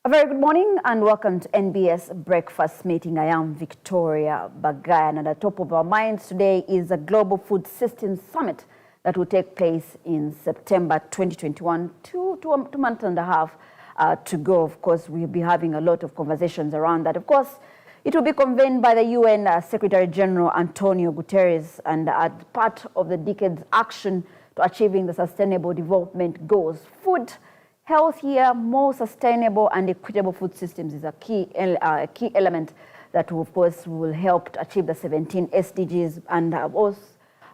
A very good morning and welcome to NBS Breakfast Meeting. I am Victoria Bagayan, and at the top of our minds today is the Global Food Systems Summit that will take place in September 2021, two months and a half to go. Of course, we'll be having a lot of conversations around that. Of course, it will be convened by the UN Secretary General Antonio Guterres, and as part of the decade's action to achieving the Sustainable Development Goals. Food, healthier, more sustainable and equitable food systems is a key element that, of course, will help to achieve the 17 SDGs. And also,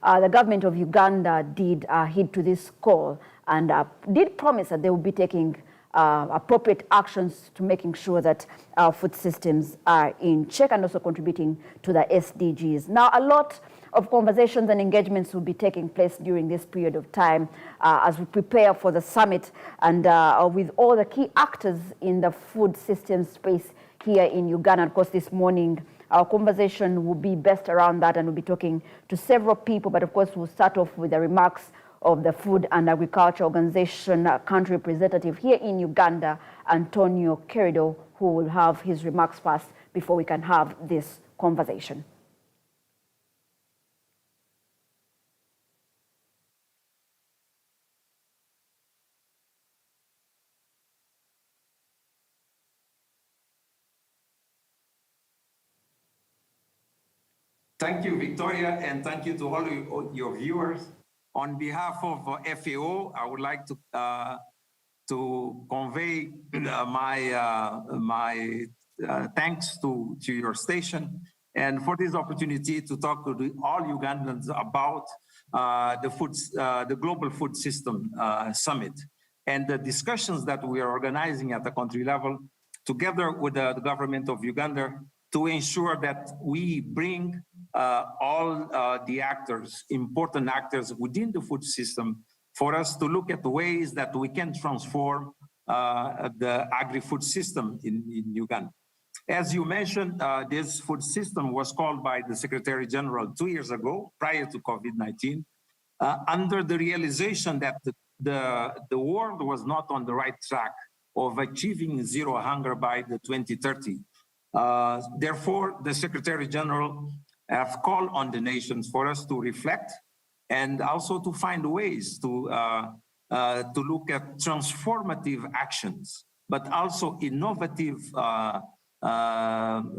the government of Uganda did heed to this call and did promise that they will be taking appropriate actions to making sure that our food systems are in check and also contributing to the SDGs. Now, a lot of conversations and engagements will be taking place during this period of time as we prepare for the summit and with all the key actors in the food systems space here in Uganda. Of course, this morning, our conversation will be based around that, and we'll be talking to several people. But of course, we'll start off with the remarks of the Food and Agriculture Organization country representative here in Uganda, Antonio Querido, who will have his remarks first before we can have this conversation. Thank you, Victoria, and thank you to all your viewers. On behalf of FAO, I would like to convey my thanks to your station and for this opportunity to talk to all Ugandans about the Global Food System Summit and the discussions that we are organizing at the country level together with the government of Uganda to ensure that we bring all the actors, important actors within the food system, for us to look at the ways that we can transform the agri-food system in Uganda. As you mentioned, this food system was called by the Secretary General 2 years ago, prior to COVID-19, under the realization that the world was not on the right track of achieving zero hunger by the 2030. Therefore, the Secretary General have called on the nations for us to reflect and also to find ways to look at transformative actions, but also innovative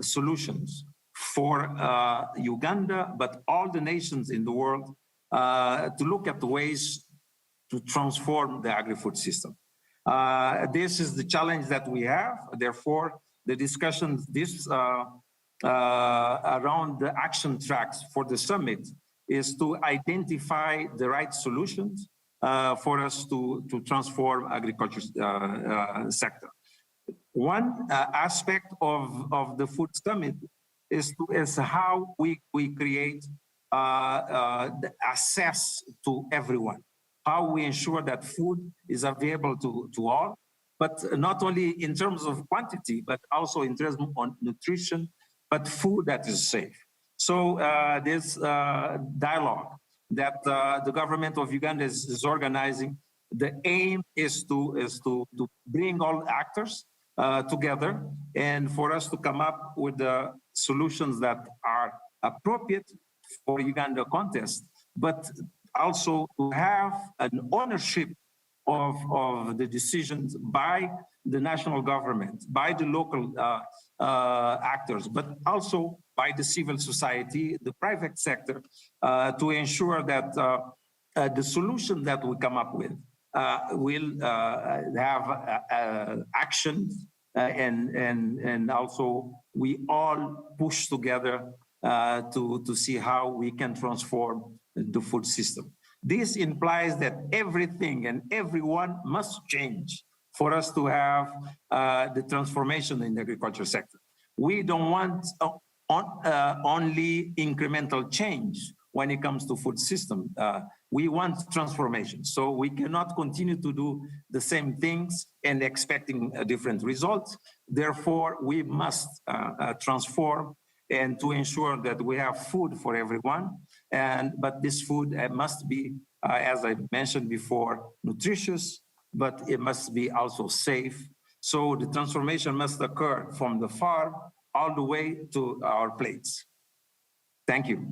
solutions for Uganda, but all the nations in the world to look at the ways to transform the agri-food system. This is the challenge that we have. Therefore, the discussions around the action tracks for the summit is to identify the right solutions for us to transform agriculture sector. One aspect of the food summit is how we create the access to everyone, how we ensure that food is available to all, but not only in terms of quantity, but also in terms of nutrition, but food that is safe. So this dialogue that the government of Uganda is organizing, the aim is to bring all actors together and for us to come up with the solutions that are appropriate for Uganda context, but also to have an ownership of the decisions by the national government, by the local actors, but also by the civil society, the private sector, to ensure that the solution that we come up with will have actions and also we all push together to see how we can transform the food system. This implies that everything and everyone must change for us to have the transformation in the agriculture sector. We don't want only incremental change when it comes to food system. We want transformation. So we cannot continue to do the same things and expecting different results. Therefore, we must transform and to ensure that we have food for everyone. But this food must be, as I mentioned before, nutritious, but it must be also safe So the transformation must occur from the farm all the way to our plates. Thank you.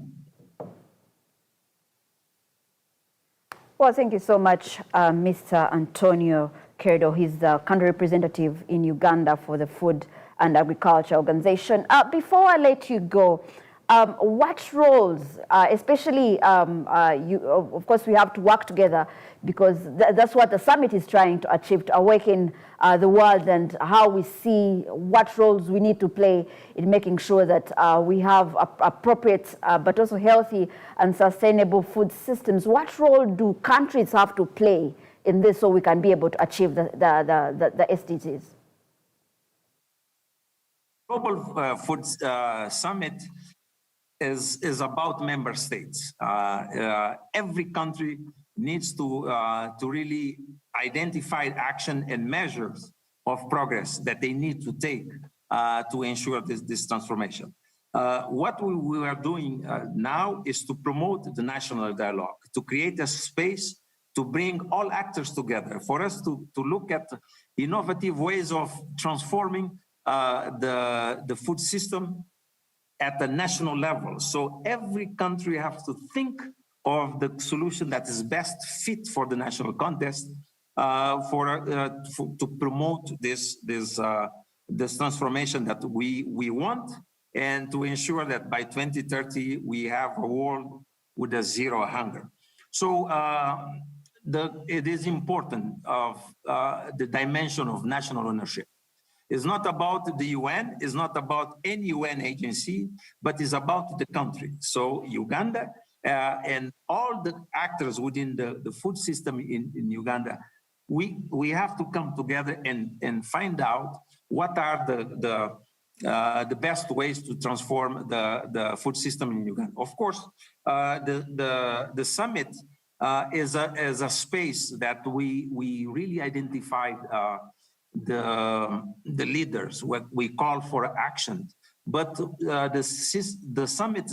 Well, thank you so much, Mr. Antonio Keredo. He's the country representative in Uganda for the Food and Agriculture Organization. Before I let you go, what roles, especially, of course, we have to work together because that's what the summit is trying to achieve, to awaken the world and how we see what roles we need to play in making sure that we have appropriate but also healthy and sustainable food systems. What role do countries have to play in this so we can be able to achieve the SDGs? Global Food Summit is about member states. Every country needs to really identify action and measures of progress that they need to take to ensure this transformation. What we are doing now is to promote the national dialogue, to create a space to bring all actors together, for us to look at innovative ways of transforming the food system at the national level. So every country has to think of the solution that is best fit for the national context to promote this transformation that we want, and to ensure that by 2030 we have a world with a zero hunger. So it is important of the dimension of national ownership. It's not about the UN, it's not about any UN agency, but it's about the country. So Uganda and all the actors within the food system in Uganda, we have to come together and find out what are the best ways to transform the food system in Uganda. Of course, the summit is a space that we really identified the leaders, what we call for action. But the summit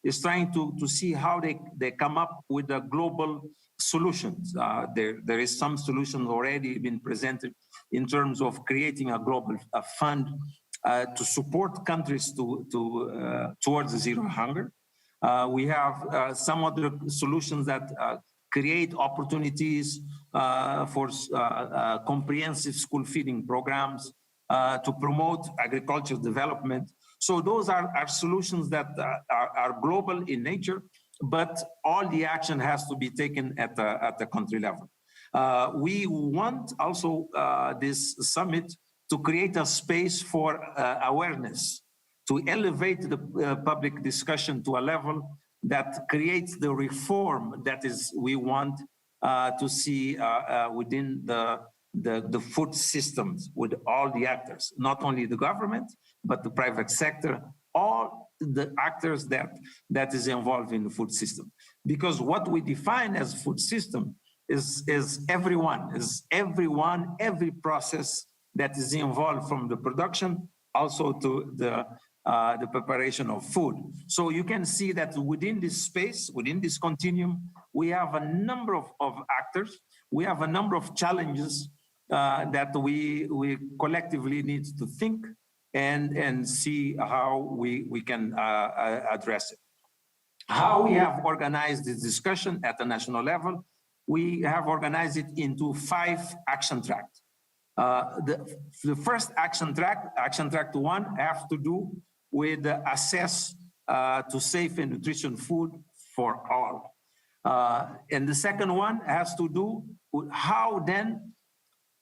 is trying to see how they come up with the global solutions. There is some solutions already been presented in terms of creating a global fund to support countries towards zero hunger. We have some other solutions that create opportunities for comprehensive school feeding programs to promote agricultural development. So those are solutions that are global in nature, but all the action has to be taken at the country level. We want also this summit to create a space for awareness, to elevate the public discussion to a level that creates the reform that we want to see within the food systems with all the actors, not only the government, but the private sector, all the actors that is involved in the food system. Because what we define as food system is everyone, every process that is involved from the production also to the preparation of food. So you can see that within this space, within this continuum, we have a number of actors, we have a number of challenges that we collectively need to think and see how we can address it. How we have organized this discussion at the national level, we have organized it into 5 action tracks. The first action track 1, have to do with access to safe and nutritious food for all. And the second one has to do with how then,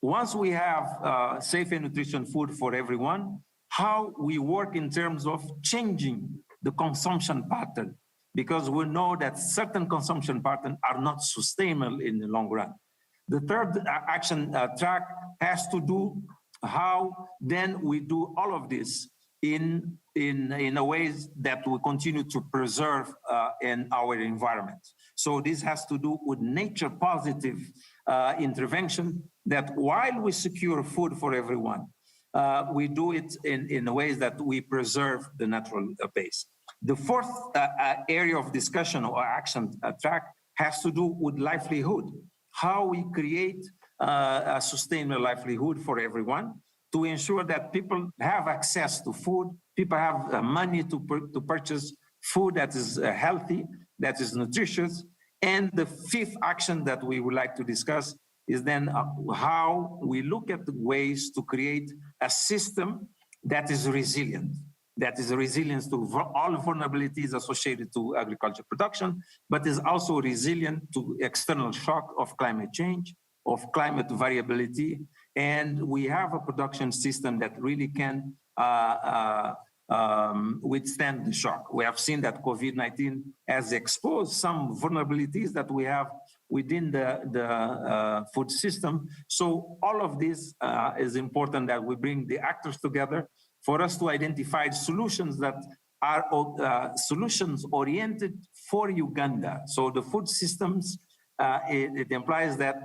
once we have safe and nutritious food for everyone, how we work in terms of changing the consumption pattern, because we know that certain consumption patterns are not sustainable in the long run. The third action track has to do how then we do all of this in a ways that we continue to preserve in our environment. So this has to do with nature positive intervention, that while we secure food for everyone, we do it in ways that we preserve the natural base. The fourth area of discussion or action track has to do with livelihood, how we create a sustainable livelihood for everyone, to ensure that people have access to food, people have money to purchase food that is healthy, that is nutritious. And the fifth action that we would like to discuss is then how we look at the ways to create a system that is resilient to all vulnerabilities associated to agriculture production, but is also resilient to external shock of climate change, of climate variability. And we have a production system that really can withstand the shock. We have seen that COVID-19 has exposed some vulnerabilities that we have within the food system. So all of this is important, that we bring the actors together for us to identify solutions that are solutions oriented for Uganda. So the food systems, it implies that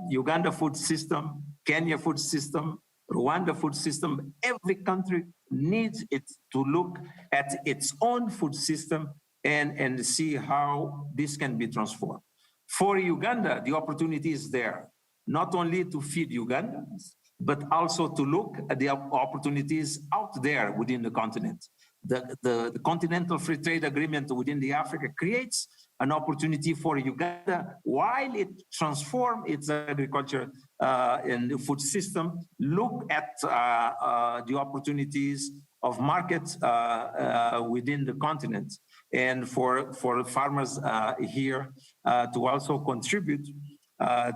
Uganda food system, Kenya food system, Rwanda food system, every country needs it to look at its own food system and see how this can be transformed. For Uganda, the opportunity is there, not only to feed Ugandans, but also to look at the opportunities out there within the continent. The Continental Free Trade Agreement within the Africa creates an opportunity for Uganda, while it transforms its agriculture and the food system, look at the opportunities of markets within the continent, and for farmers here to also contribute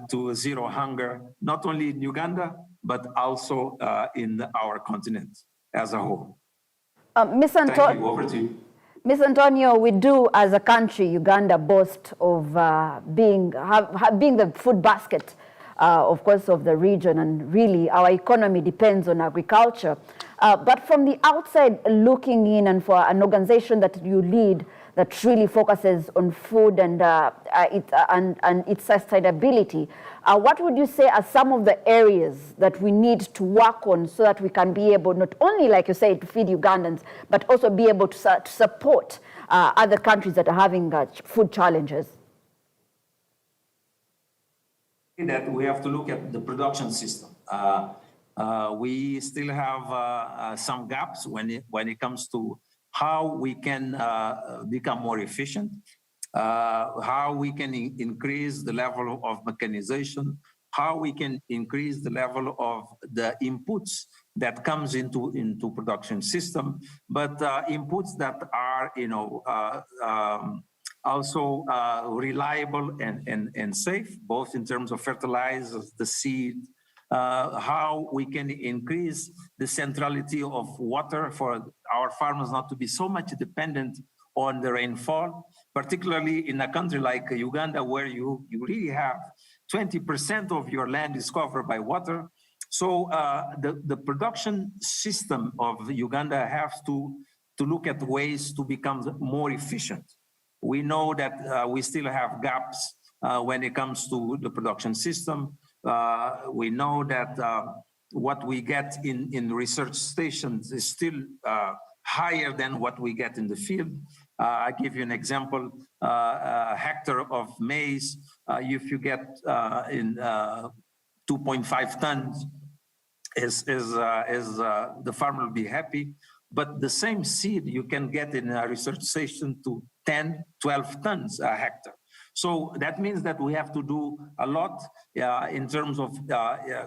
to zero hunger, not only in Uganda, but also in our continent as a whole. Ms. Thank you. Over to you. Ms. Antonio, we do as a country, Uganda, boast of being the food basket, of course, of the region, and really our economy depends on agriculture. But from the outside looking in, and for an organization that you lead that really focuses on food and its sustainability, what would you say are some of the areas that we need to work on so that we can be able, not only, like you say, to feed Ugandans, but also be able to support other countries that are having food challenges? That we have to look at the production system. We still have some gaps when it comes to how we can become more efficient, how we can increase the level of mechanization, how we can increase the level of the inputs that comes into production system, but inputs that are, also reliable and safe, both in terms of fertilizers, the seed, how we can increase the centrality of water for our farmers not to be so much dependent on the rainfall, particularly in a country like Uganda, where you really have 20% of your land is covered by water. So the production system of Uganda has to look at ways to become more efficient. We know that we still have gaps when it comes to the production system. We know that what we get in research stations is still higher than what we get in the field. I give you an example, a hectare of maize, if you get in 2.5 tons, the farmer will be happy. But the same seed you can get in a research station to 10, 12 tons a hectare. So that means that we have to do a lot in terms of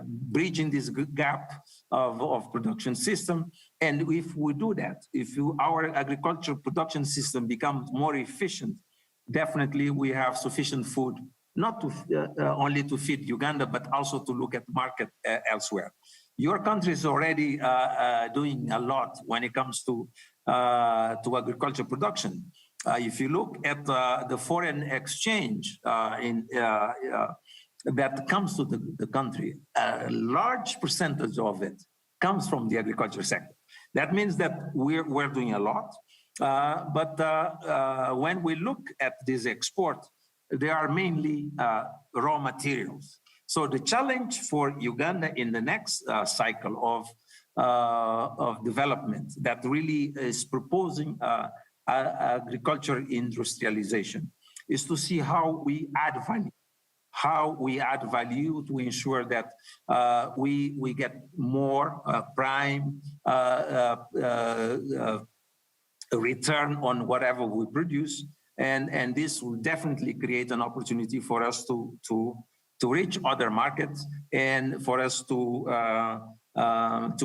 bridging this gap of production system. And if we do that, our agricultural production system becomes more efficient, definitely we have sufficient food, not to only to feed Uganda, but also to look at market elsewhere. Your country is already doing a lot when it comes to agriculture production. If you look at the foreign exchange that comes to the country, a large percentage of it comes from the agriculture sector. That means that we're doing a lot. But when we look at this export, they are mainly raw materials. So the challenge for Uganda in the next cycle of development that really is proposing agriculture industrialization is to see how we add value, how we add value to ensure that we get more prime return on whatever we produce, and this will definitely create an opportunity for us to reach other markets and for us to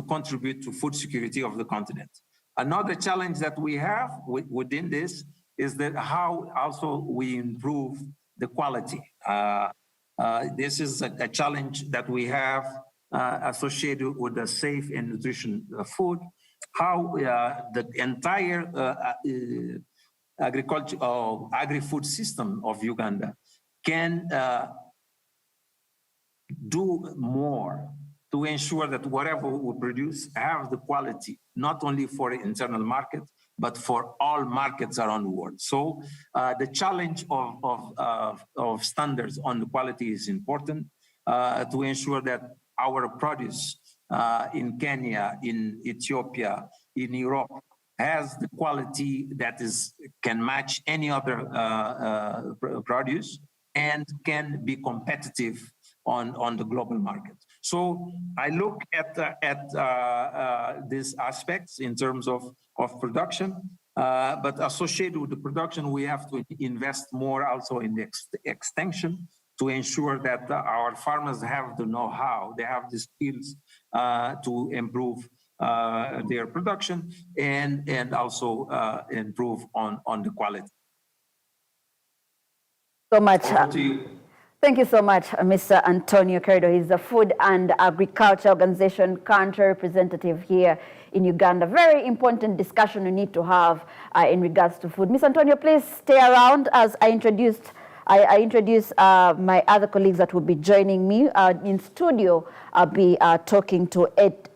contribute to food security of the continent. Another challenge that we have within this is that how also we improve the quality. This is a challenge that we have associated with the safe and nutrition food. How the entire agri-food system of Uganda can do more to ensure that whatever we produce have the quality, not only for the internal market, but for all markets around the world. So the challenge of standards on the quality is important to ensure that our produce in Kenya, in Ethiopia, in Europe, has the quality that can match any other produce and can be competitive on the global market. So I look at these aspects in terms of production, but associated with the production, we have to invest more also in the extension to ensure that our farmers have the know-how, they have the skills to improve their production and also improve on the quality. So much. Over to you. Thank you so much, Mr. Antonio Corridor. He's the Food and Agriculture Organization country representative here in Uganda. Very important discussion we need to have in regards to food. Ms. Antonio, please stay around as I introduce my other colleagues that will be joining me in studio. I'll be talking to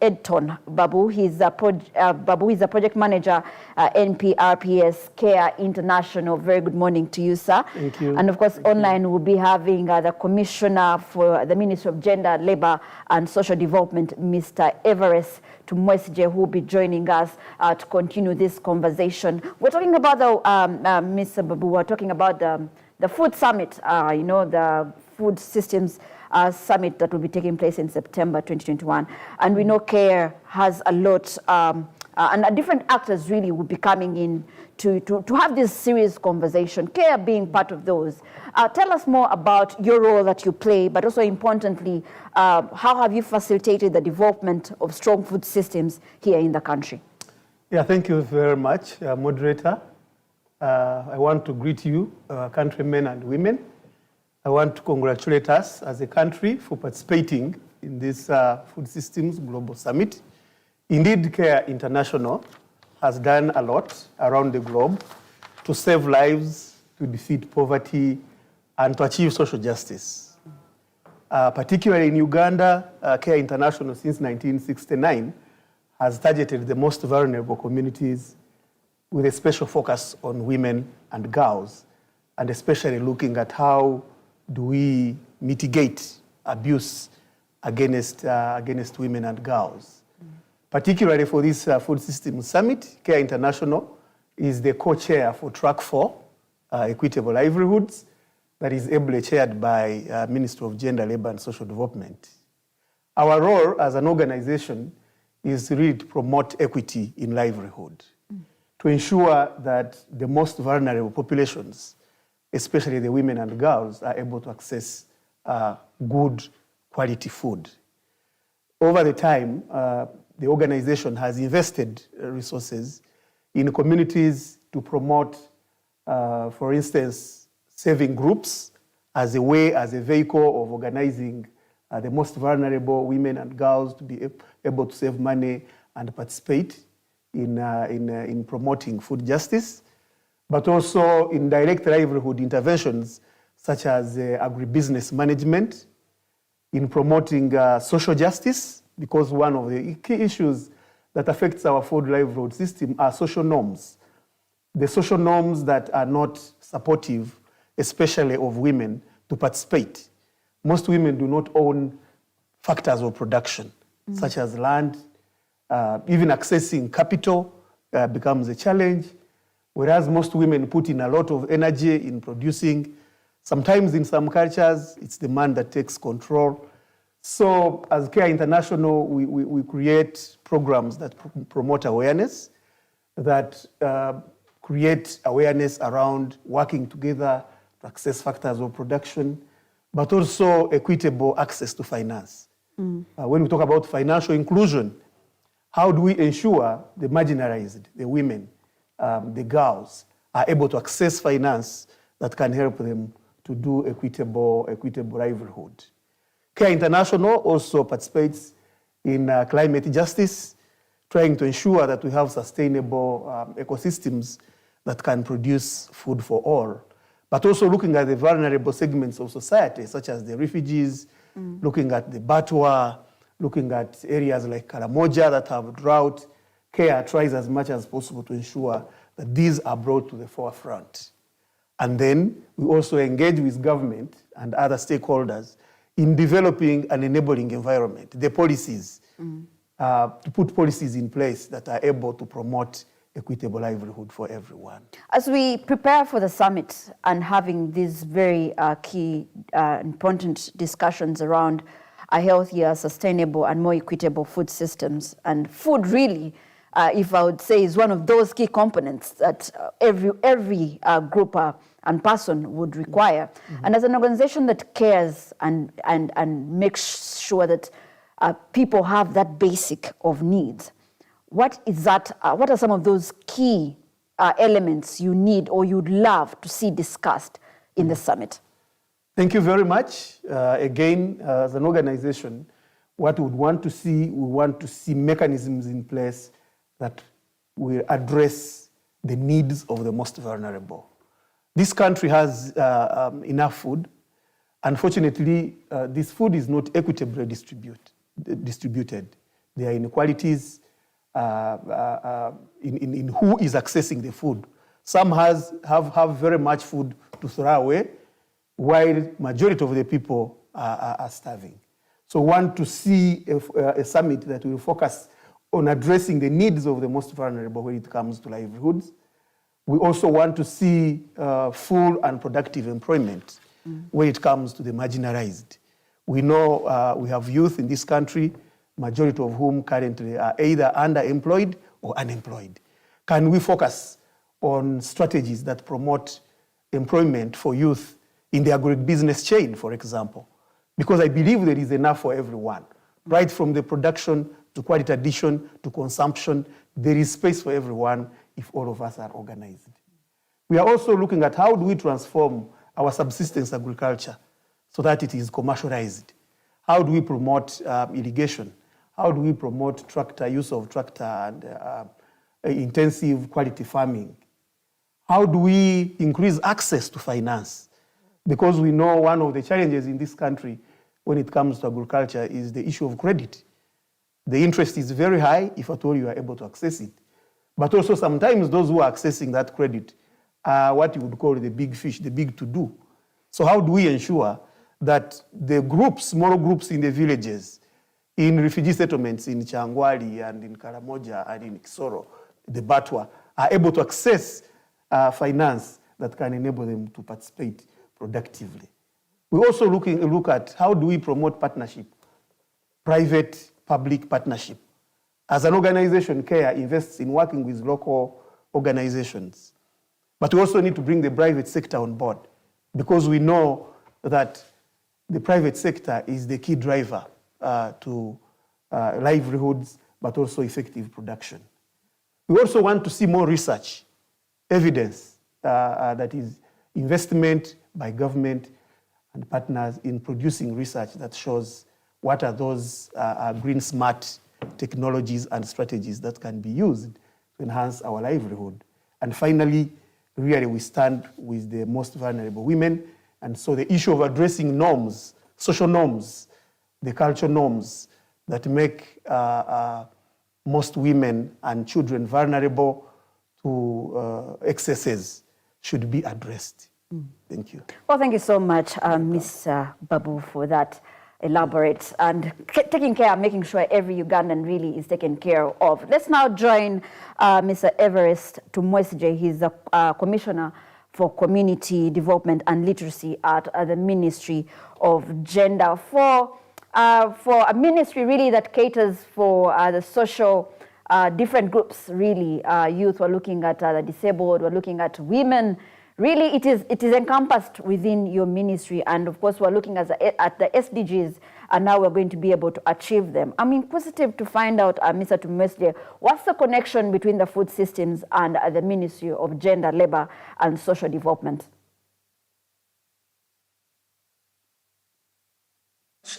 Edton Babu. He's a project manager, NPRPS Care International. Very good morning to you, sir. Thank you. And of course, online we'll be having the Commissioner for the Ministry of Gender, Labour and Social Development, Mr. Everest Tumwesije, who will be joining us to continue this conversation. We're talking about Mr. Babu, we're talking about the food summit, the food systems summit that will be taking place in September 2021. And we know CARE has a lot, and different actors really will be coming in to have this serious conversation, CARE being part of those. Tell us more about your role that you play, but also importantly, how have you facilitated the development of strong food systems here in the country? Yeah, thank you very much, moderator. I want to greet you, countrymen and women. I want to congratulate us as a country for participating in this Food Systems Global Summit. Indeed, CARE International has done a lot around the globe to save lives, to defeat poverty, and to achieve social justice. Particularly in Uganda, CARE International since 1969 has targeted the most vulnerable communities with a special focus on women and girls, and especially looking at how do we mitigate abuse against women and girls. Particularly for this Food Systems Summit, CARE International is the co-chair for Track 4, Equitable Livelihoods, that is ably chaired by Minister of Gender, Labour and Social Development. Our role as an organization is really to promote equity in livelihood, to ensure that the most vulnerable populations, especially the women and girls, are able to access good quality food. Over the time, the organization has invested resources in communities to promote, for instance, saving groups as a vehicle of organizing the most vulnerable women and girls to be able to save money and participate in promoting food justice, but also in direct livelihood interventions such as agribusiness management, in promoting social justice, because one of the key issues that affects our food livelihood system are social norms. The social norms that are not supportive, especially of women, to participate. Most women do not own factors of production, such as land. Even accessing capital becomes a challenge, whereas most women put in a lot of energy in producing Sometimes in some cultures, it's the man that takes control. So as Care International, we create programs that promote awareness, that create awareness around working together to access factors of production, but also equitable access to finance. When we talk about financial inclusion, how do we ensure the marginalized, the women, the girls, are able to access finance that can help them to do equitable livelihood? Care International also participates in climate justice, trying to ensure that we have sustainable ecosystems that can produce food for all, but also looking at the vulnerable segments of society, such as the refugees, looking at the Batwa, looking at areas like Karamoja that have drought. Care tries as much as possible to ensure that these are brought to the forefront. And then we also engage with government and other stakeholders in developing an enabling environment, the policies, to put policies in place that are able to promote equitable livelihood for everyone. As we prepare for the summit and having these very key, important discussions around a healthier, sustainable, and more equitable food systems, and food really, if I would say, is one of those key components that every group and person would require. And as an organization that cares and makes sure that people have that basic of needs, what are some of those key elements you need or you'd love to see discussed in the summit? Thank you very much. Again, as an organization, what we want to see mechanisms in place that will address the needs of the most vulnerable. This country has enough food. Unfortunately, this food is not equitably distributed. There are inequalities in who is accessing the food. Some have very much food to throw away, while majority of the people are starving. So we want to see a summit that will focus on addressing the needs of the most vulnerable when it comes to livelihoods. We also want to see full and productive employment when it comes to the marginalized. We know we have youth in this country, majority of whom currently are either underemployed or unemployed. Can we focus on strategies that promote employment for youth in the agribusiness chain, for example? Because I believe there is enough for everyone, right from the production to quality addition to consumption. There is space for everyone if all of us are organized. We are also looking at how do we transform our subsistence agriculture so that it is commercialized. How do we promote irrigation? How do we promote use of tractor and intensive quality farming? How do we increase access to finance? Because we know one of the challenges in this country when it comes to agriculture is the issue of credit. The interest is very high if at all you are able to access it. But also sometimes those who are accessing that credit are what you would call the big fish, the big to-do. So how do we ensure that the groups, small groups in the villages, in refugee settlements in Changwali and in Karamoja and in Kisoro, the Batwa, are able to access finance that can enable them to participate productively? We also look at how do we promote partnership, private-public partnership. As an organization, CARE invests in working with local organizations. But we also need to bring the private sector on board because we know that the private sector is the key driver to livelihoods, but also effective production. We also want to see more research, evidence that is investment by government and partners in producing research that shows what are those green smart technologies and strategies that can be used to enhance our livelihood. And finally, really we stand with the most vulnerable women. And so the issue of addressing norms, social norms, the cultural norms that make most women and children vulnerable to excesses should be addressed. Thank you. Well, thank you so much, Ms. Babu, for that elaborate and taking care, making sure every Ugandan really is taken care of. Let's now join Mr. Everest Tumwesije. He's a commissioner for Community Development and Literacy at the Ministry of Gender, for a ministry really that caters for the social different groups, really. Youth, we're looking at the disabled, we're looking at women. Really, it is encompassed within your ministry, and of course, we're looking at the SDGs, and now we're going to be able to achieve them. I'm inquisitive to find out, Mr. Tumwesde, what's the connection between the food systems and the Ministry of Gender, Labour and Social Development?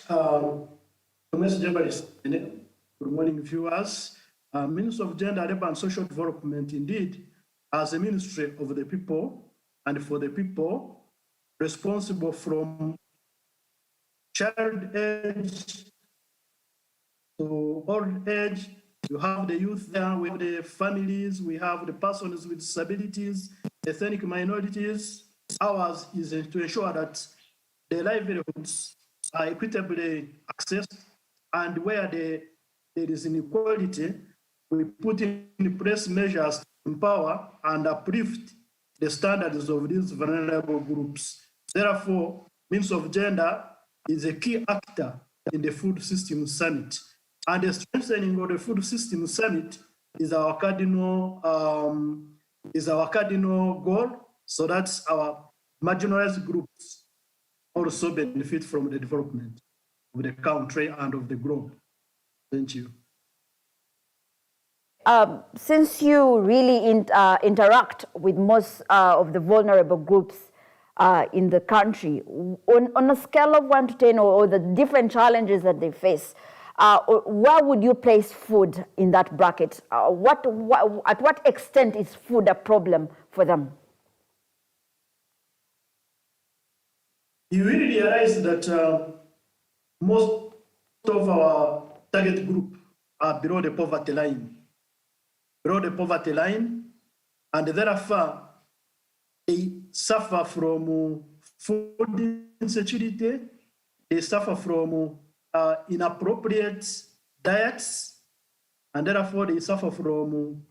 Good morning, viewers. Ministry of Gender, Labour and Social Development, indeed, as a ministry of the people and for the people, responsible from child age to old age. You have the youth there, we have the families, we have the persons with disabilities, ethnic minorities. Ours is to ensure that the livelihoods are equitably accessed, and where there is inequality, we put in place measures to empower and uplift the standards of these vulnerable groups. Therefore, Ministry of Gender is a key actor in the Food Systems Summit. And the strengthening of the Food Systems Summit is our cardinal goal, so that our marginalized groups also benefit from the development of the country and of the globe. Thank you. Since you really interact with most of the vulnerable groups in the country, on a scale of 1 to 10, or the different challenges that they face, where would you place food in that bracket? At what extent is food a problem for them? You will realize that most of our target group are below the poverty line. Below the poverty line, and therefore they suffer from food insecurity, they suffer from inappropriate diets, and therefore they suffer from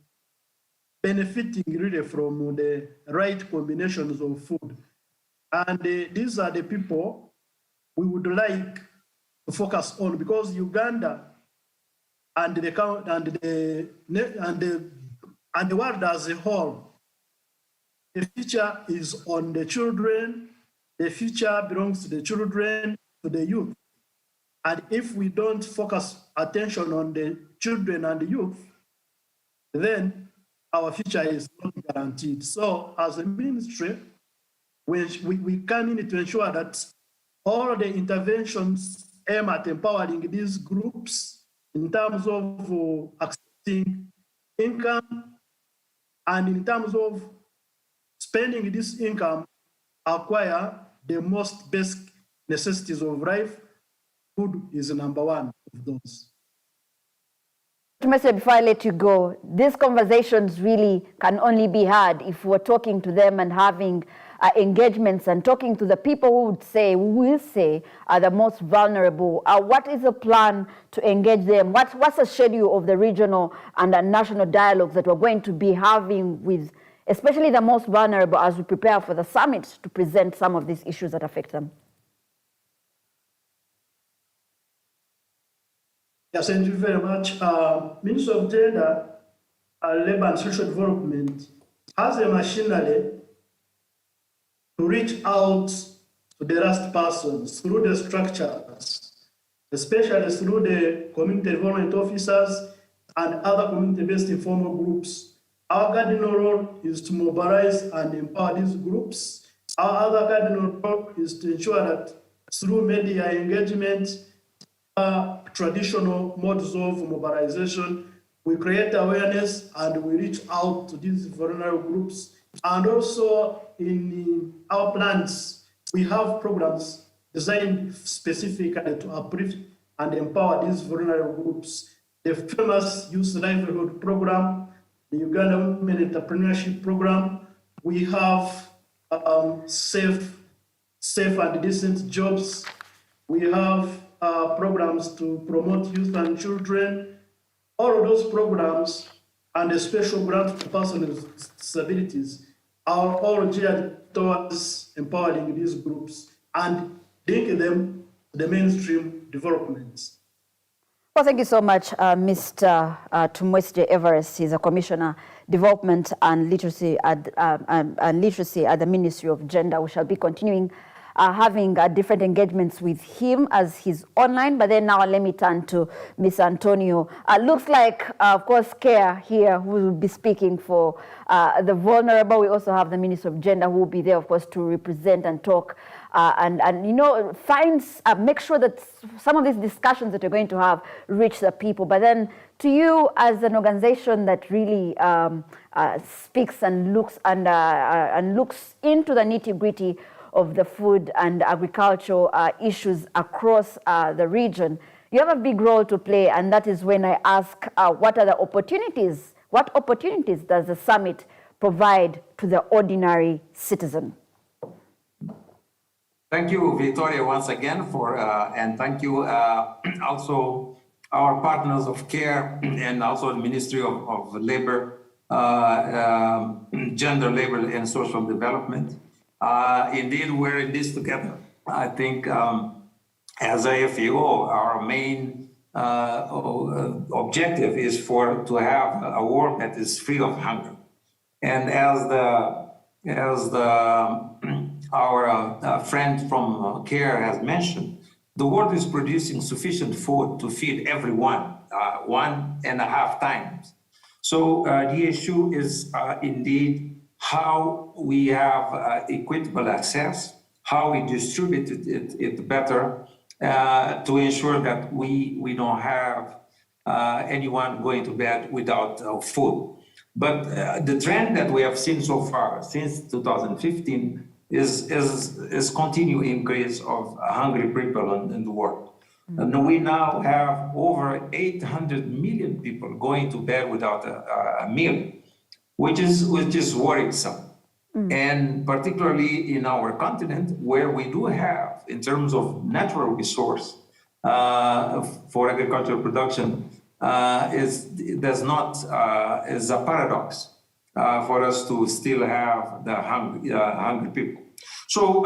benefiting really from the right combinations of food. And these are the people we would like to focus on, because Uganda and the world as a whole, the future is on the children. The future belongs to the children, to the youth. And if we don't focus attention on the children and the youth, then our future is not guaranteed. So as a ministry, we come in to ensure that all the interventions aim at empowering these groups in terms of accessing income, and in terms of spending this income, acquire the most basic necessities of life. Food is number one of those. Before I let you go, these conversations really can only be had if we're talking to them and having engagements and talking to the people who will say are the most vulnerable. What is the plan to engage them? What's the schedule of the regional and the national dialogues that we're going to be having with especially the most vulnerable as we prepare for the summit to present some of these issues that affect them? Yes, thank you very much. Ministry of Gender, Labour and Social Development has a machinery to reach out to the last persons through the structures, especially through the community development officers and other community-based informal groups. Our cardinal role is to mobilize and empower these groups. Our other cardinal role is to ensure that through media engagement, traditional modes of mobilization, we create awareness and we reach out to these vulnerable groups. And also in our plans, we have programs designed specifically to uplift and empower these vulnerable groups. The famous Youth Livelihood Program, the Uganda Women Entrepreneurship Program, we have safe and decent jobs. We have programs to promote youth and children. All of those programs and a special grant for persons with disabilities are all geared towards empowering these groups and linking them to the mainstream developments. Well, thank you so much, Mr. Tumwesje Everest. He's a Commissioner, Development and Literacy at the Ministry of Gender. We shall be continuing having different engagements with him as he's online. But then now let me turn to Ms. Antonio. Looks like, of course, CARE here who will be speaking for the vulnerable. We also have the Minister of Gender who will be there, of course, to represent and talk and you know, make sure that some of these discussions that you're going to have reach the people. But then to you as an organization that really speaks and looks into the nitty-gritty of the food and agricultural issues across the region, you have a big role to play, and that is when I ask what are the opportunities, what opportunities does the summit provide to the ordinary citizen? Thank you, Victoria, once again and thank you also our partners of CARE and also the Ministry of Labor, Gender, Labor and Social Development. Indeed, we're in this together. I think as AFAO, our main objective is to have a world that is free of hunger. And our friend from CARE has mentioned, the world is producing sufficient food to feed everyone 1.5 times. So the issue is indeed how we have equitable access, how we distribute it better to ensure that we don't have anyone going to bed without food. But the trend that we have seen so far since 2015 is continued increase of hungry people in the world. And we now have over 800 million people going to bed without a meal, which is worrisome. And particularly in our continent, where we do have, in terms of natural resource for agricultural production, is a paradox for us to still have the hungry people. So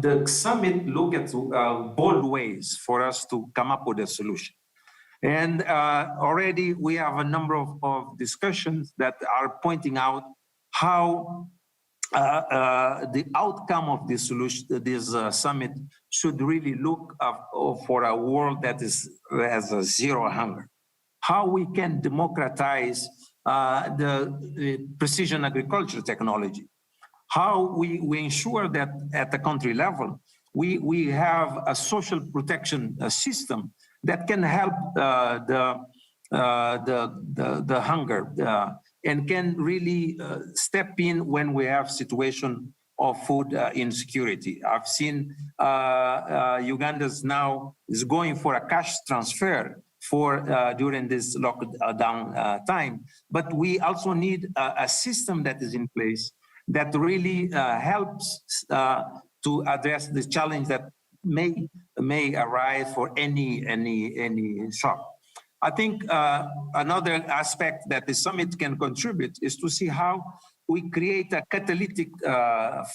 the summit looked at bold ways for us to come up with a solution. And already we have a number of discussions that are pointing out how the outcome of this solution, this summit, should really look for a world that has a zero hunger. How we can democratize the precision agriculture technology. How we ensure that at the country level, we have a social protection system that can help the hunger and can really step in when we have situation of food insecurity. I've seen Uganda now is going for a cash transfer during this lockdown time, but we also need a system that is in place that really helps to address the challenge that may arise for any shock. I think another aspect that the summit can contribute is to see how we create a catalytic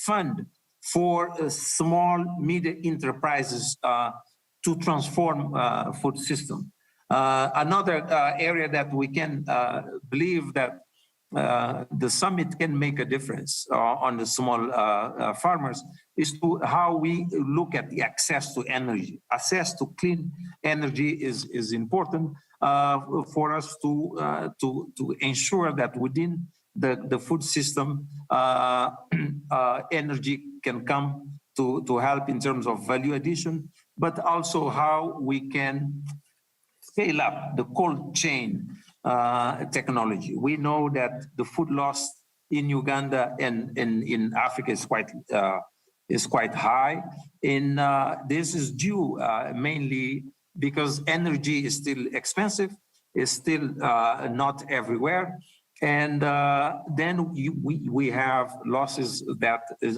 fund for small, medium enterprises to transform food system. Another area that we can believe that the summit can make a difference on the small farmers is to how we look at the access to energy. Access to clean energy is important for us to ensure that within the food system, energy can come to help in terms of value addition, but also how we can scale up the cold chain technology. We know that the food loss in Uganda and in Africa is quite high. This is due mainly because energy is still expensive, is still not everywhere. And then we have losses that is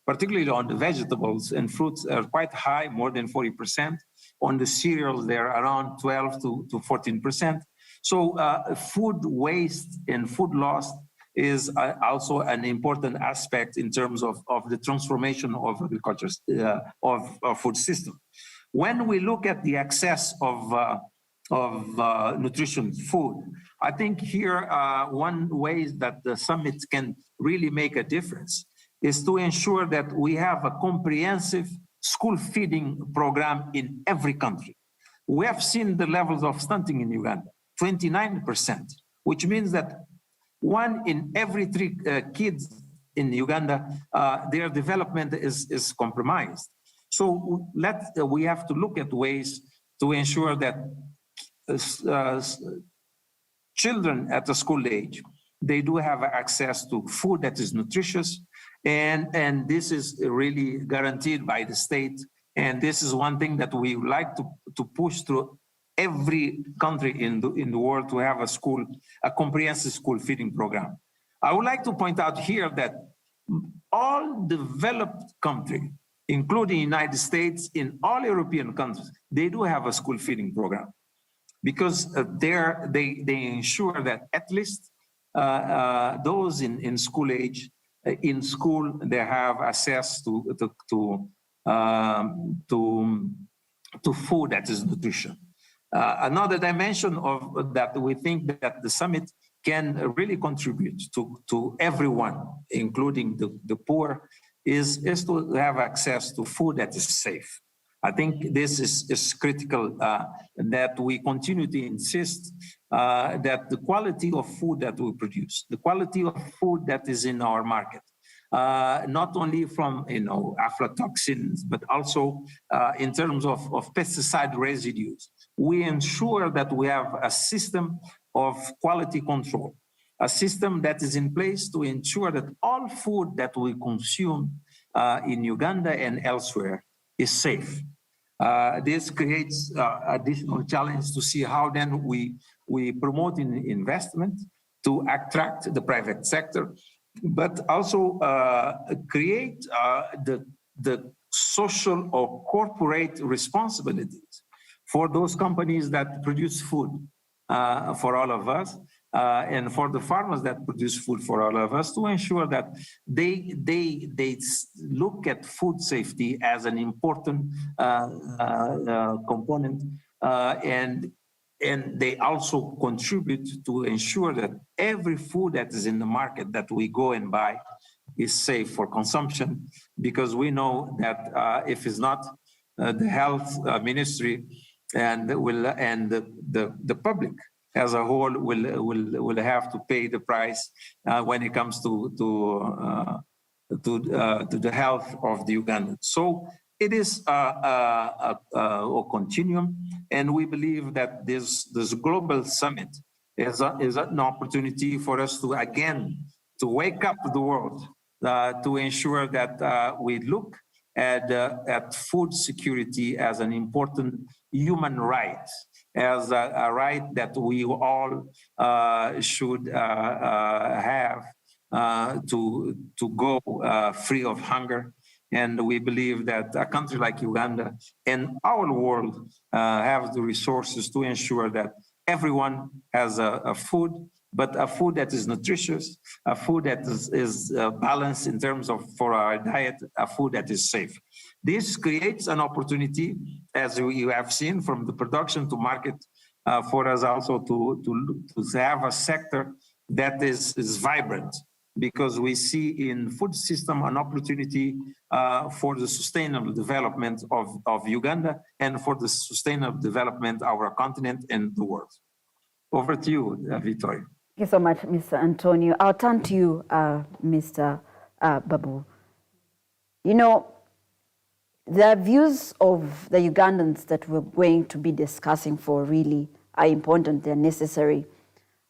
particularly on the vegetables and fruits are quite high, more than 40%. On the cereals, they're around 12 to 14%. So food waste and food loss is also an important aspect in terms of the transformation of agriculture, of food system. When we look at the access of nutrition food, I think here one way that the summit can really make a difference is to ensure that we have a comprehensive school feeding program in every country. We have seen the levels of stunting in Uganda, 29%, which means that 1 in every 3 kids in Uganda, their development is compromised. So we have to look at ways to ensure that children at the school age, they do have access to food that is nutritious, and this is really guaranteed by the state. And this is one thing that we would like to push through every country in the world, to have a comprehensive school feeding program. I would like to point out here that all developed countries, including the United States, in all European countries, they do have a school feeding program, because they ensure that at least those in school age, in school, they have access to food that is nutrition. Another dimension of that, we think that the summit can really contribute to everyone, including the poor, is to have access to food that is safe. I think this is critical, that we continue to insist that the quality of food that we produce, the quality of food that is in our market, not only from aflatoxins, but also in terms of pesticide residues, we ensure that we have a system of quality control, a system that is in place to ensure that all food that we consume in Uganda and elsewhere is safe. This creates additional challenge to see how then we promote investment to attract the private sector, but also create the social or corporate responsibilities for those companies that produce food for all of us, and for the farmers that produce food for all of us, to ensure that they look at food safety as an important component, and they also contribute to ensure that every food that is in the market that we go and buy is safe for consumption, because we know that if it's not, the health ministry and the public as a whole will have to pay the price when it comes to the health of the Ugandans. So it is a continuum, and we believe that this global summit is an opportunity for us to wake up the world, to ensure that we look at food security as an important human right, as a right that we all should have to go free of hunger. And we believe that a country like Uganda and our world have the resources to ensure that everyone has a food, but a food that is nutritious, a food that is balanced in terms of for our diet, a food that is safe. This creates an opportunity, as you have seen, from the production to market, for us also to have a sector that is vibrant, because we see in food system an opportunity for the sustainable development of Uganda and for the sustainable development of our continent and the world. Over to you, Victoria. Thank you so much, Mr. Antonio. I'll turn to you, Mr. Babu. You know, the views of the Ugandans that we're going to be discussing for really are important, they're necessary.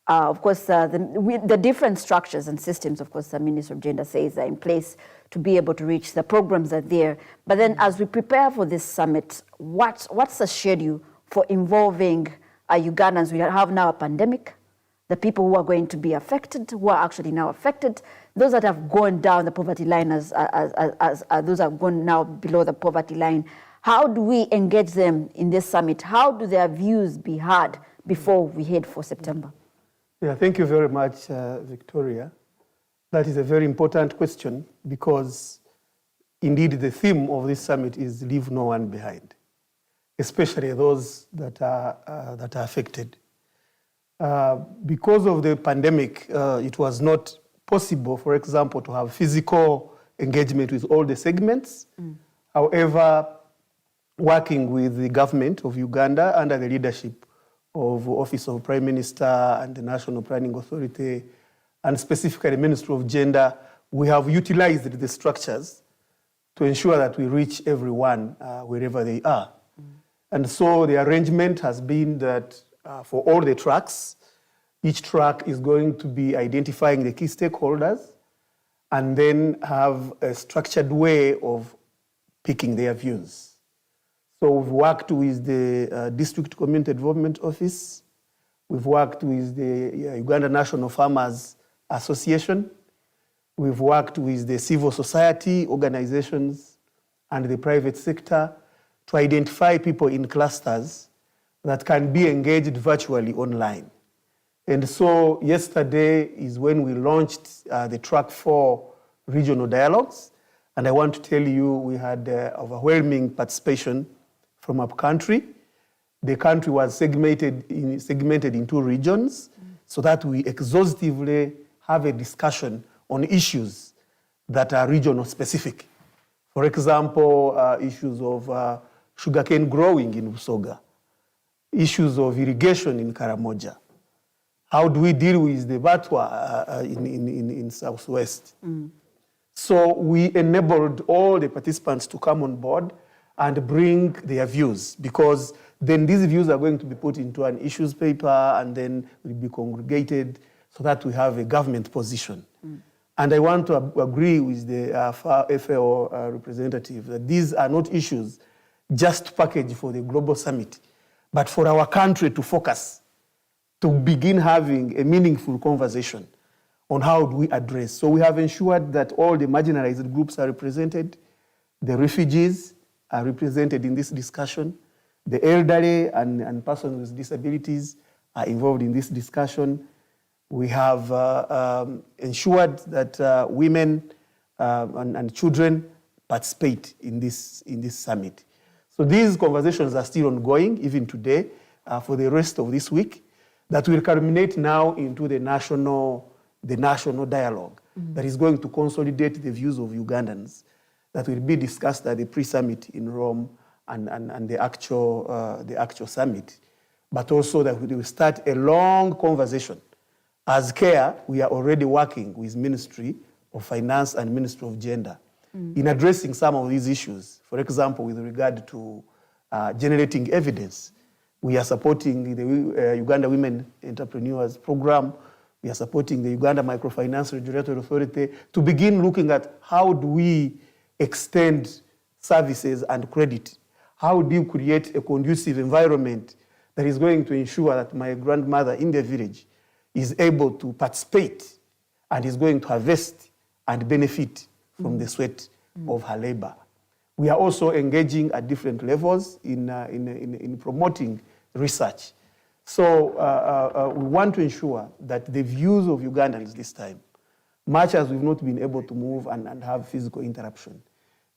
Of course, the different structures and systems, of course, the Minister of Gender says are in place to be able to reach. The programs are there. But then as we prepare for this summit, what's the schedule for involving Ugandans? We have now a pandemic. The people who are going to be affected, who are actually now affected, those that have gone down the poverty line as those have gone now below the poverty line. How do we engage them in this summit? How do their views be heard before we head for September? Yeah, thank you very much, Victoria. That is a very important question because indeed the theme of this summit is leave no one behind, especially those that are affected. Because of the pandemic, it was not possible, for example, to have physical engagement with all the segments. However, working with the government of Uganda under the leadership of Office of Prime Minister and the National Planning Authority, and specifically the Ministry of Gender, we have utilized the structures to ensure that we reach everyone wherever they are. And so the arrangement has been that for all the tracks, each track is going to be identifying the key stakeholders and then have a structured way of picking their views. So we've worked with the District Community Development Office. We've worked with the Uganda National Farmers Association. We've worked with the civil society organizations and the private sector to identify people in clusters that can be engaged virtually online. And so yesterday is when we launched the track 4 regional dialogues. And I want to tell you we had overwhelming participation from our country. The country was segmented in 2 regions so that we exhaustively have a discussion on issues that are regional specific. For example, issues of sugarcane growing in Busoga, issues of irrigation in Karamoja. How do we deal with the Batwa in Southwest? So we enabled all the participants to come on board and bring their views, because then these views are going to be put into an issues paper and then will be congregated so that we have a government position. And I want to agree with the FAO representative that these are not issues just packaged for the global summit, but for our country to focus, to begin having a meaningful conversation on how do we address. So we have ensured that all the marginalized groups are represented, the refugees are represented in this discussion, the elderly and persons with disabilities are involved in this discussion. We have ensured that women and children participate in this summit. So these conversations are still ongoing, even today, for the rest of this week, that will culminate now into the national dialogue that is going to consolidate the views of Ugandans that will be discussed at the pre-summit in Rome and the actual summit, but also that we will start a long conversation. As CARE, we are already working with Ministry of Finance and Ministry of Gender in addressing some of these issues. For example, with regard to generating evidence, we are supporting the Uganda Women Entrepreneurs Program. We are supporting the Uganda Microfinance Regulatory Authority to begin looking at how do we extend services and credit. How do you create a conducive environment that is going to ensure that my grandmother in the village is able to participate and is going to harvest and benefit from the sweat of her labor. We are also engaging at different levels in promoting research. So we want to ensure that the views of Ugandans this time, much as we've not been able to move and have physical interaction,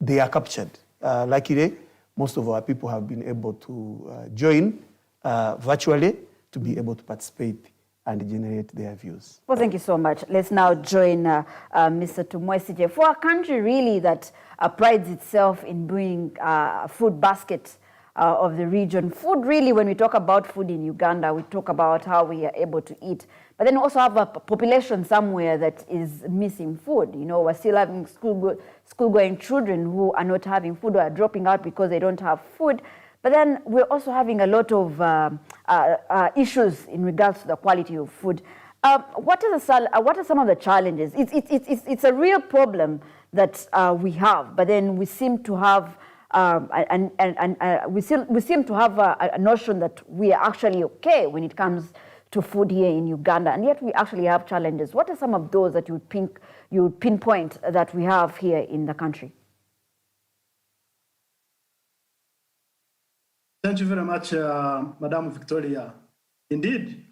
they are captured. Luckily, most of our people have been able to join virtually to be able to participate and generate their views. Well, thank you so much. Let's now join Mr. Tumwesije. For a country really that prides itself in being a food basket of the region, food really, when we talk about food in Uganda, we talk about how we are able to eat, but then also have a population somewhere that is missing food. You know, we're still having school-going children who are not having food or are dropping out because they don't have food. But then we're also having a lot of issues in regards to the quality of food. What are some of the challenges? It's a real problem that we have, but then we seem to have we seem to have a notion that we are actually okay when it comes to food here in Uganda, and yet we actually have challenges. What are some of those that you would pinpoint that we have here in the country? Thank you very much, Madam Victoria. Indeed,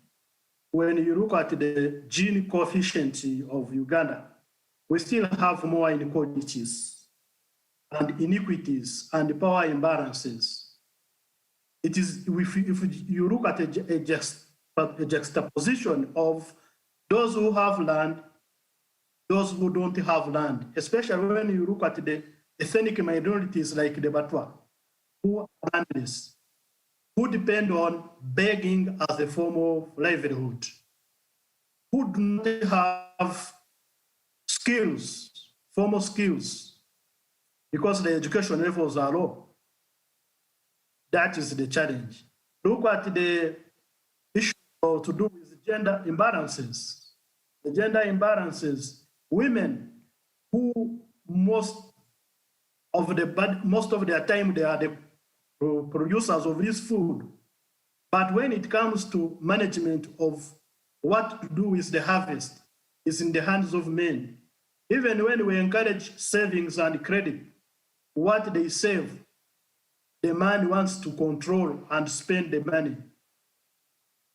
when you look at the Gini coefficient of Uganda, we still have more inequalities and iniquities and power imbalances. It is, if you look at a juxtaposition of those who have land, those who don't have land, especially when you look at the ethnic minorities like the Batwa, who are landless, who depend on begging as a form of livelihood, who do not have skills, formal skills, because the education levels are low. That is the challenge. Look at the issue to do with gender imbalances. The gender imbalances, women who most of their time they are the producers of this food. But when it comes to management of what to do with the harvest, it's in the hands of men. Even when we encourage savings and credit, what they save, the man wants to control and spend the money.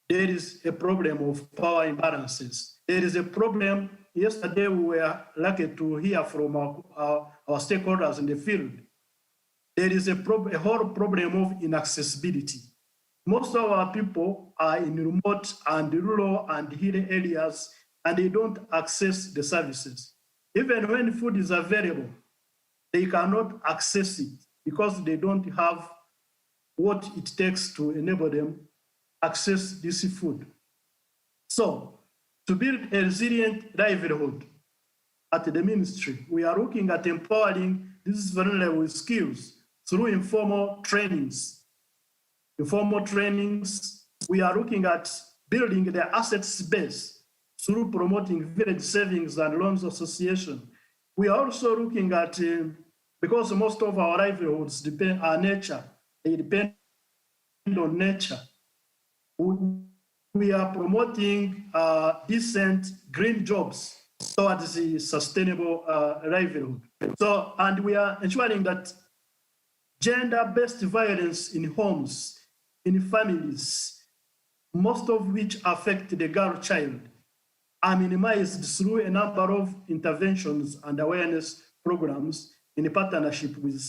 There is a problem of power imbalances. There is a problem. Yesterday, we were lucky to hear from our stakeholders in the field. There is a whole problem of inaccessibility. Most of our people are in remote and rural and hidden areas, and they don't access the services. Even when food is available, they cannot access it because they don't have what it takes to enable them access this food. So, to build a resilient livelihood at the ministry, we are looking at empowering these vulnerable skills through informal trainings. Informal trainings, we are looking at building the assets base through promoting village savings and loans association. We are also looking at, because most of our livelihoods depend on nature, they depend on nature. We are promoting decent green jobs towards the sustainable livelihood. So, and we are ensuring that gender-based violence in homes, in families, most of which affect the girl child, are minimized through a number of interventions and awareness programs in partnership with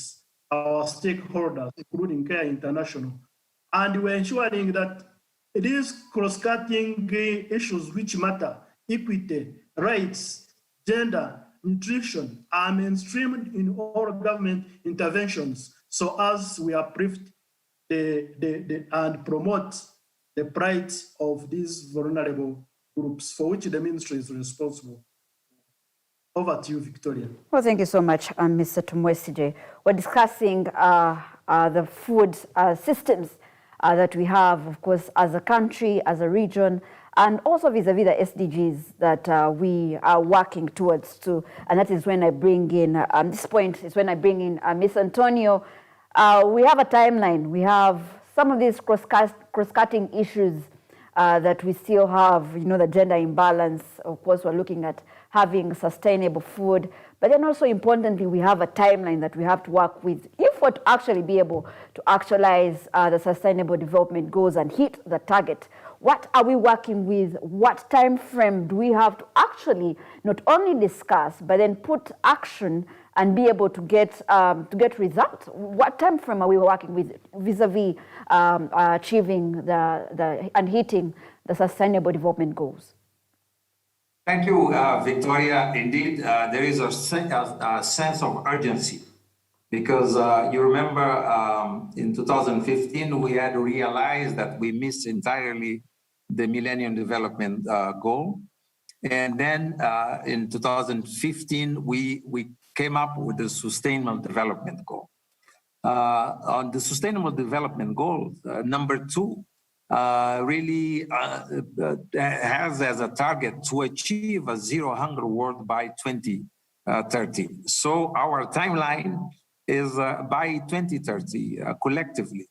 our stakeholders, including Care International. And we're ensuring that these cross-cutting issues which matter, equity, rights, gender, nutrition, are mainstreamed in all government interventions so as we uplift and promote the rights of these vulnerable groups for which the ministry is responsible. Over to you, Victoria. Well, thank you so much, Mr. Tumwesije. We're discussing the food systems that we have, of course, as a country, as a region, and also vis-a-vis the SDGs that we are working towards too. And that is when I bring in, this point is when I bring in Ms. Antonio. We have a timeline. We have some of these cross-cutting issues that we still have, you know, the gender imbalance. Of course, we're looking at having sustainable food, but then also importantly, we have a timeline that we have to work with if we're to actually be able to actualize the sustainable development goals and hit the target. What are we working with? What time frame do we have to actually not only discuss, but then put action and be able to get results? What time frame are we working with vis-a-vis achieving and hitting the sustainable development goals? Thank you, Victoria. Indeed, there is a sense of urgency because you remember in 2015, we had realized that we missed entirely the Millennium Development Goal. And then in 2015, we came up with the Sustainable Development Goal. On the Sustainable Development Goal, number 2, really has as a target to achieve a zero hunger world by 2030. So our timeline is by 2030 collectively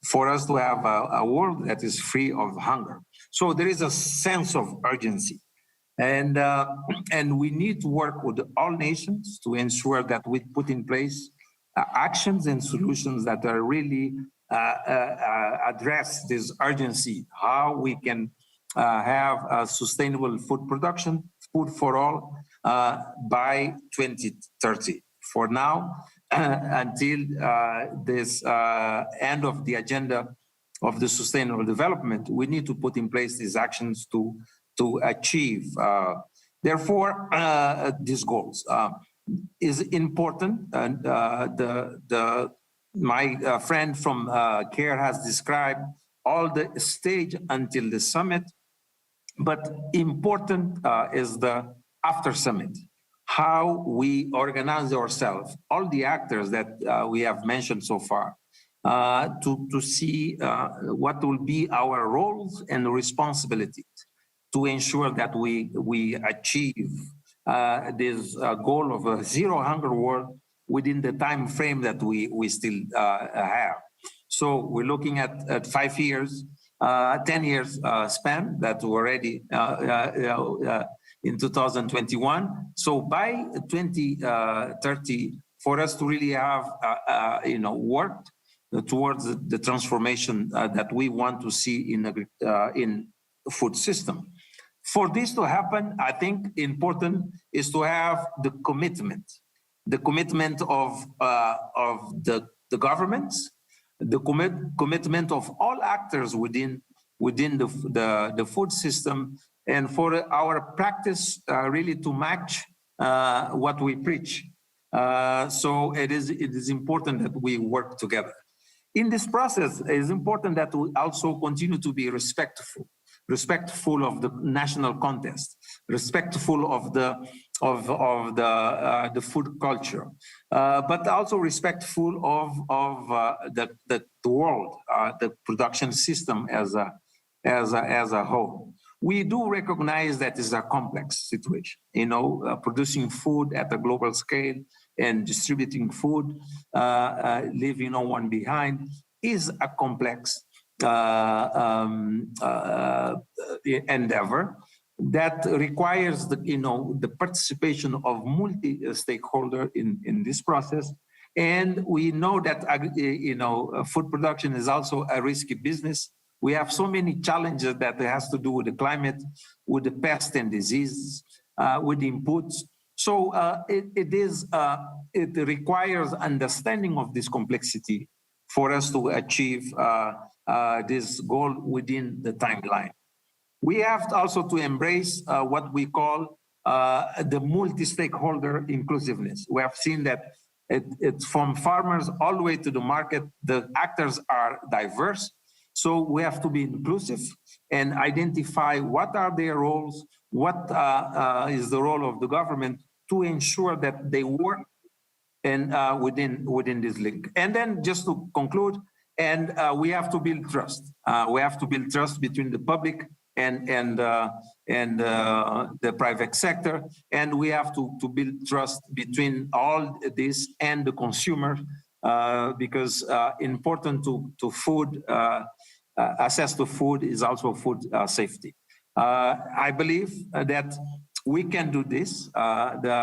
for us to have a world that is free of hunger. So there is a sense of urgency. And we need to work with all nations to ensure that we put in place actions and solutions that are really address this urgency, how we can have a sustainable food production, food for all, by 2030. For now, until this end of the agenda of the sustainable development, we need to put in place these actions to achieve. Therefore, these goals is important. And my friend from CARE has described all the stage until the summit, but important is the after summit, how we organize ourselves, all the actors that we have mentioned so far, to see what will be our roles and responsibilities to ensure that we achieve this goal of a zero hunger world within the time frame that we still have. So we're looking at 5 years, 10 years span that we're already in 2021. So by 2030, for us to really have worked towards the transformation that we want to see in food system. For this to happen, I think important is to have the commitment of the governments, the commitment of all actors within the food system, and for our practice really to match what we preach. So it is important that we work together. In this process, it is important that we also continue to be respectful of the national context, respectful of the food culture, but also respectful of the world, the production system as a whole. We do recognize that it's a complex situation. Producing food at a global scale and distributing food, leaving no one behind, is a complex endeavor that requires the participation of multi-stakeholder in this process. And we know that food production is also a risky business. We have so many challenges that has to do with the climate, with the pests and diseases, with inputs. So it requires understanding of this complexity for us to achieve this goal within the timeline. We have also to embrace what we call the multi-stakeholder inclusiveness. We have seen that it's from farmers all the way to the market, the actors are diverse. So we have to be inclusive and identify what are their roles, what is the role of the government to ensure that they work and within this link. And then just to conclude, and we have to build trust. We have to build trust between the public and the private sector, and we have to build trust between all this and the consumer, because important to food, access to food is also food safety. I believe that we can do this.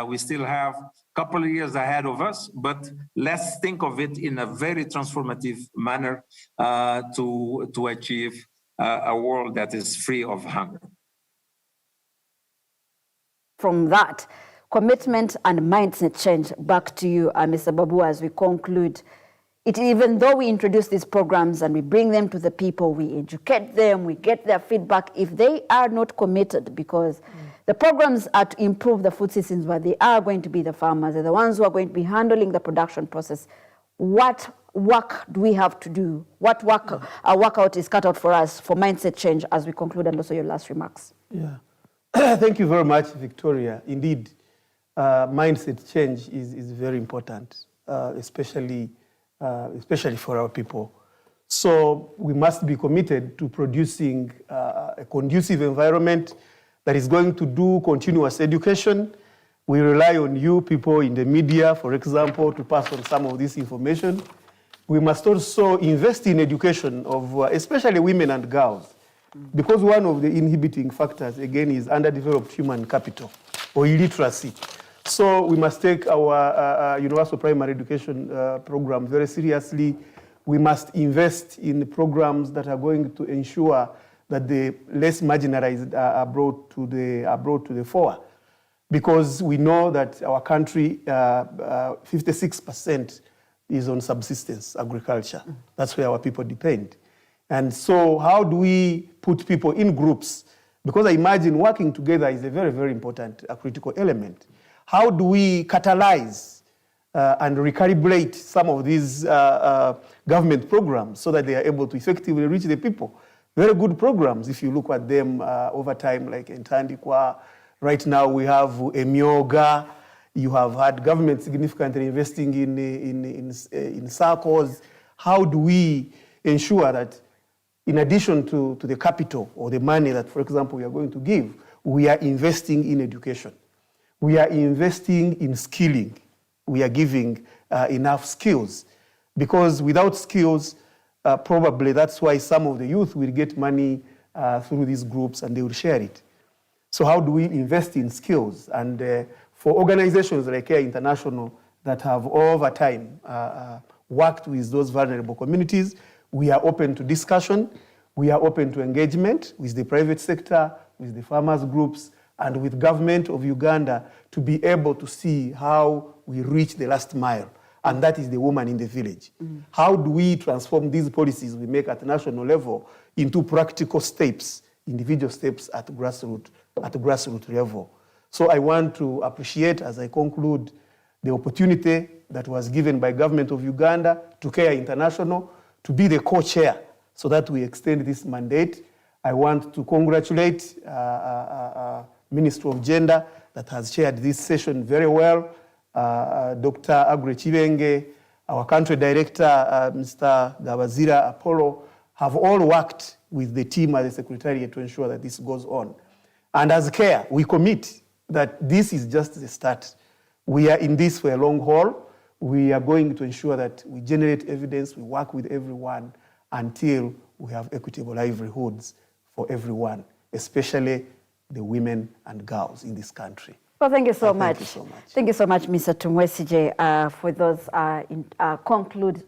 We still have a couple of years ahead of us, but let's think of it in a very transformative manner to achieve a world that is free of hunger. From that, commitment and mindset change, back to you, Mr. Babu, as we conclude. Even though we introduce these programs and we bring them to the people, we educate them, we get their feedback, if they are not committed, because the programs are to improve the food systems, but they are going to be the farmers, they're the ones who are going to be handling the production process. What work do we have to do? What workout is cut out for us for mindset change as we conclude, and also your last remarks? Yeah, thank you very much, Victoria. Indeed, mindset change is very important, especially for our people. So we must be committed to producing a conducive environment that is going to do continuous education. We rely on you people in the media, for example, to pass on some of this information. We must also invest in education of especially women and girls, because one of the inhibiting factors, again, is underdeveloped human capital or illiteracy. So we must take our universal primary education program very seriously. We must invest in programs that are going to ensure that the less marginalized are brought to the fore. because we know that our country, 56% is on subsistence agriculture. That's where our people depend. And so how do we put people in groups? Because I imagine working together is a very, very important critical element. How do we catalyze and recalibrate some of these government programs so that they are able to effectively reach the people? Very good programs if you look at them over time, like Ntandikwa. Right now we have Emyoga. You have had government significantly investing in circles. How do we ensure that in addition to the capital or the money that, for example, we are going to give, we are investing in education. We are investing in skilling. We are giving enough skills. Because without skills, probably that's why some of the youth will get money through these groups and they will share it. So how do we invest in skills? And for organizations like Care International that have over time worked with those vulnerable communities, we are open to discussion. We are open to engagement with the private sector, with the farmers groups, and with government of Uganda to be able to see how we reach the last mile. And that is the woman in the village. How do we transform these policies we make at national level into practical steps, individual steps at grassroots level? So I want to appreciate, as I conclude, the opportunity that was given by government of Uganda to Care International to be the co-chair so that we extend this mandate. I want to congratulate Ministry of Gender that has chaired this session very well. Dr. Agri Chibenge, our country director, Mr. Gabazira Apollo, have all worked with the team at the Secretariat to ensure that this goes on. And as CARE, we commit that this is just the start. We are in this for a long haul. We are going to ensure that we generate evidence, we work with everyone until we have equitable livelihoods for everyone, especially the women and girls in this country. Well, thank you so much. Thank you so much. Thank you so much, Mr. Tumwesije, for those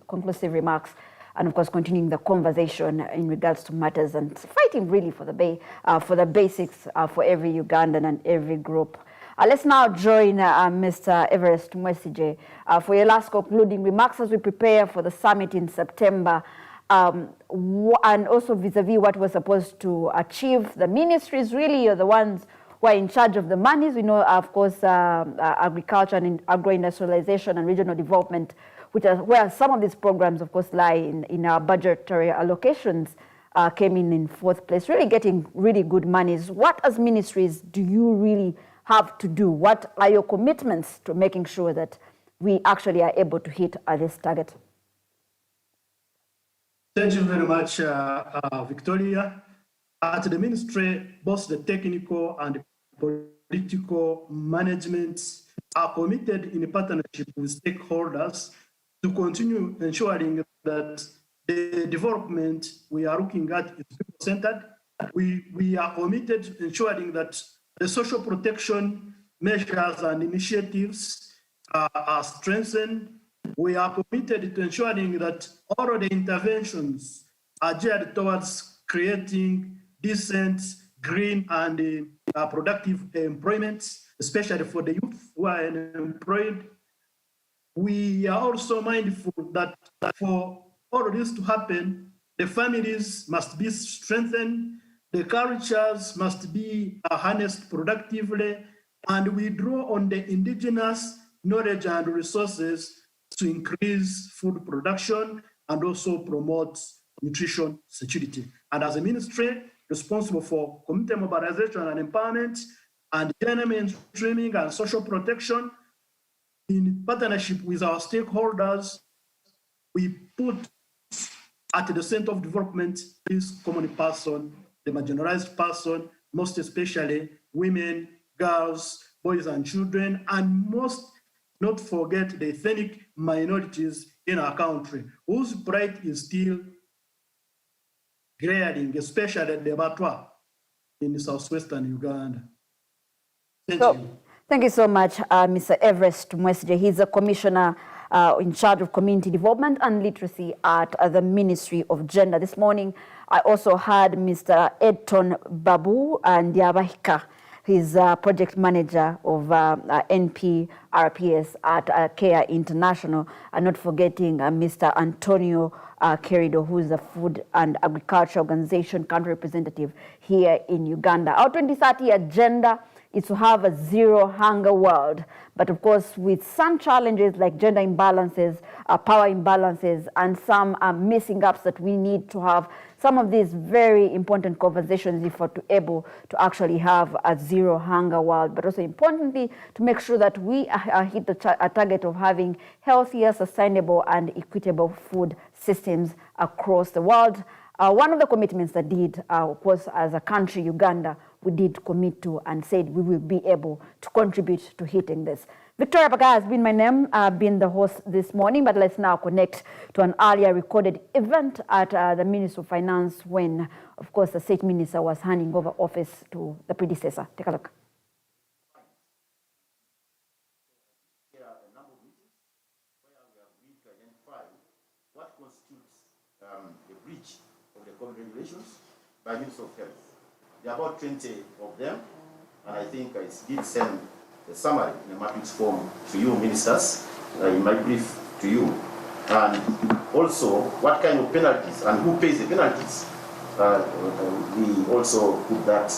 conclusive remarks, and of course, continuing the conversation in regards to matters and fighting really for the basics for every Ugandan and every group. Let's now join Mr. Everest Tumwesije for your last concluding remarks as we prepare for the summit in September, and also vis-a-vis what we're supposed to achieve. The ministries really are the ones who are in charge of the monies. We know, of course, agriculture and agro-industrialization and regional development, which are where some of these programs, of course, lie in our budgetary allocations, came in fourth place, really getting really good monies. What, as ministries, do you really have to do? What are your commitments to making sure that we actually are able to hit this target? Thank you very much, Victoria. At the ministry, both the technical and political managements are committed in a partnership with stakeholders to continue ensuring that the development we are looking at is people-centered. We are committed to ensuring that the social protection measures and initiatives are strengthened. We are committed to ensuring that all of the interventions are geared towards creating decent, green, and productive employment, especially for the youth who are unemployed. We are also mindful that for all of this to happen, the families must be strengthened, the cultures must be harnessed productively, and we draw on the indigenous knowledge and resources to increase food production and also promote nutrition security. And as a ministry responsible for community mobilization and empowerment and gender mainstreaming and social protection, in partnership with our stakeholders, we put at the center of development this common person, the marginalized person, most especially women, girls, boys and children, and most not forget the ethnic minorities in our country, whose plight is still glaring, especially the Batwa in southwestern Uganda. Thank you. Thank you so much, Mr. Everest Tumwesije. He's a commissioner in charge of community development and literacy at the Ministry of Gender. This morning, I also had Mr. Edton Babu and Diabahika. He's project manager of NPRPS at CARE International, and not forgetting Mr. Antonio Querido, who is the Food and Agriculture Organization country representative here in Uganda. Our 2030 agenda is to have a zero hunger world. But of course, with some challenges like gender imbalances, power imbalances, and some missing gaps that we need to have some of these very important conversations if we're able to actually have a zero hunger world, but also importantly, to make sure that we hit the target of having healthier, sustainable, and equitable food systems across the world. One of the commitments that did, of course, as a country, Uganda, we did commit to and said we will be able to contribute to hitting this. Victoria Bagaya has been my name. I've been the host this morning, but let's now connect to an earlier recorded event at the Ministry of Finance when, of course, the State Minister was handing over office to the predecessor. Take a look. There are a number of meetings where we have agreed to identify what constitutes a breach of the COVID regulations by Ministry of Health. There are about 20 of them, and I think I did send the summary in a matrix form to you, ministers, in my brief to you. And also, what kind of penalties and who pays the penalties. We also put that